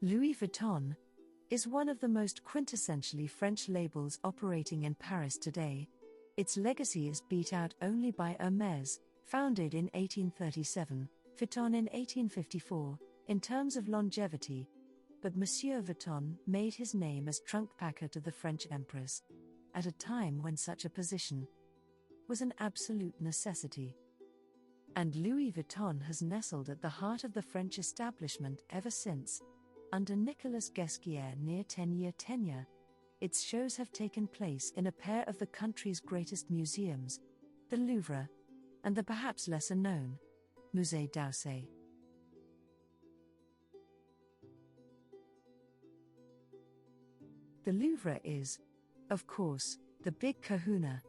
Louis Vuitton is one of the most quintessentially French labels operating in Paris today. Its legacy is beat out only by Hermes, founded in 1837, Vuitton in 1854, in terms of longevity. But Monsieur Vuitton made his name as trunk packer to the French empress, at a time when such a position was an absolute necessity. And Louis Vuitton has nestled at the heart of the French establishment ever since. Under Nicolas Ghesquière near tenure, its shows have taken place in a pair of the country's greatest museums, the Louvre, and the perhaps lesser known Musée d'Orsay. The Louvre is, of course, the big kahuna,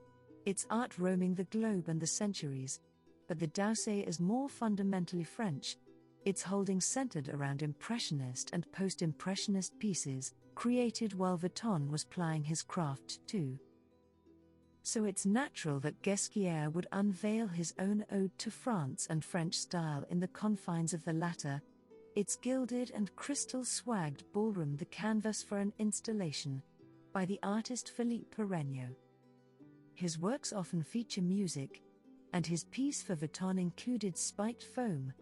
its art roaming the globe and the centuries, but the d'Orsay is more fundamentally French, its holdings centered around impressionist and post-impressionist pieces, created while Vuitton was plying his craft too. So it's natural that Ghesquière would unveil his own ode to France and French style in the confines of the latter, its gilded and crystal-swagged ballroom the canvas for an installation by the artist Philippe Perregneau. His works often feature music, and his piece for Vuitton included spiked foam,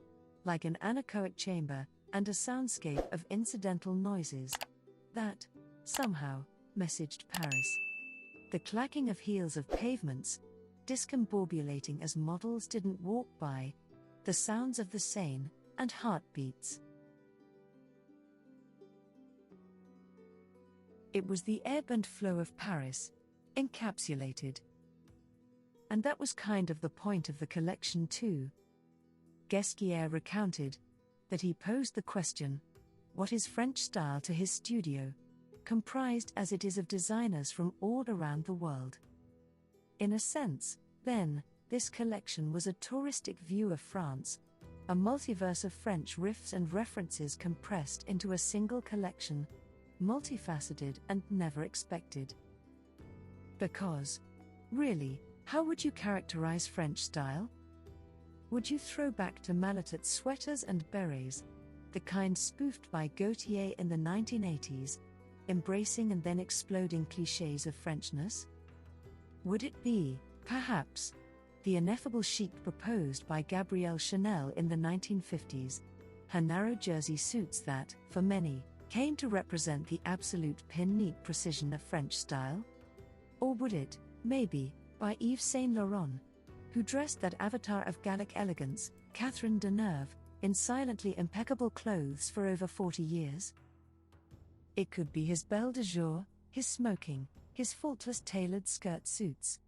like an anechoic chamber, and a soundscape of incidental noises that, somehow, messaged Paris. The clacking of heels of pavements, discombobulating as models didn't walk by, the sounds of the Seine, and heartbeats. It was the ebb and flow of Paris, encapsulated. And that was kind of the point of the collection too. Ghesquière recounted that he posed the question, what is French style to his studio, comprised as it is of designers from all around the world. In a sense, then, this collection was a touristic view of France, a multiverse of French riffs and references compressed into a single collection, multifaceted and never expected. Because, really, how would you characterize French style? Would you throw back to Maletot's sweaters and berets, the kind spoofed by Gaultier in the 1980s, embracing and then exploding clichés of Frenchness? Would it be, perhaps, the ineffable chic proposed by Gabrielle Chanel in the 1950s, her narrow jersey suits that, for many, came to represent the absolute pin-neat precision of French style? Or would it, maybe, by Yves Saint Laurent, who dressed that avatar of Gallic elegance, Catherine Deneuve, in silently impeccable clothes for over 40 years? It could be his belle de jour, his smoking, his faultless tailored skirt suits.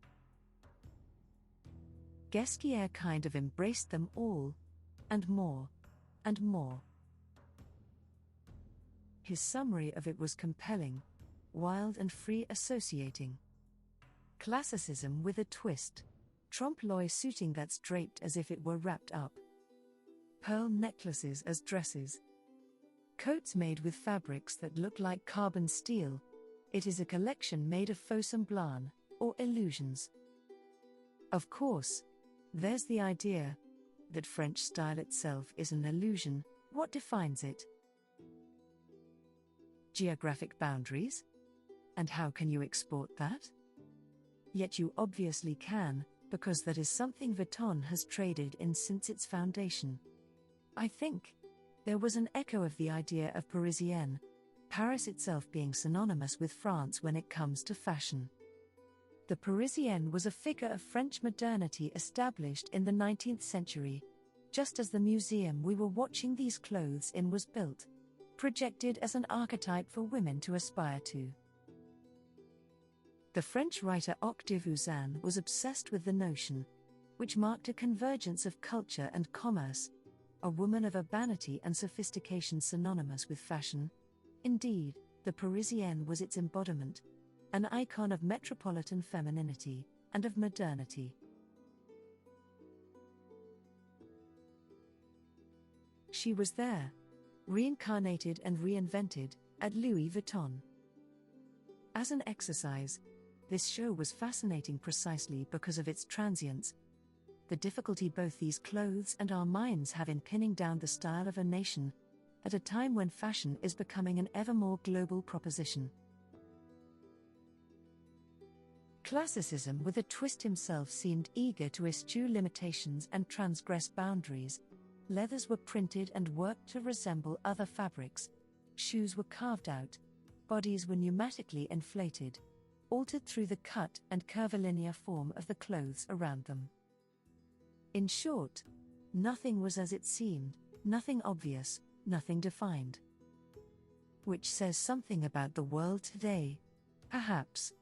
Ghesquière kind of embraced them all, and more, and more. His summary of it was compelling, wild and free associating. Classicism with a twist. Trompe-l'oeil suiting that's draped as if it were wrapped up. Pearl necklaces as dresses. Coats made with fabrics that look like carbon steel. It is a collection made of faux semblance, or illusions. Of course, there's the idea that French style itself is an illusion. What defines it? Geographic boundaries? And how can you export that? Yet you obviously can, because that is something Vuitton has traded in since its foundation. I think there was an echo of the idea of Parisienne, Paris itself being synonymous with France when it comes to fashion. The Parisienne was a figure of French modernity established in the 19th century, just as the museum we were watching these clothes in was built, projected as an archetype for women to aspire to. The French writer Octave Uzan was obsessed with the notion, which marked a convergence of culture and commerce, a woman of urbanity and sophistication synonymous with fashion. Indeed, the Parisienne was its embodiment, an icon of metropolitan femininity and of modernity. She was there, reincarnated and reinvented, at Louis Vuitton. As an exercise, this show was fascinating precisely because of its transience, the difficulty both these clothes and our minds have in pinning down the style of a nation, at a time when fashion is becoming an ever more global proposition. Classicism with a twist himself seemed eager to eschew limitations and transgress boundaries. Leathers were printed and worked to resemble other fabrics. Shoes were carved out. Bodies were pneumatically inflated, altered through the cut and curvilinear form of the clothes around them. In short, nothing was as it seemed, nothing obvious, nothing defined. Which says something about the world today, perhaps.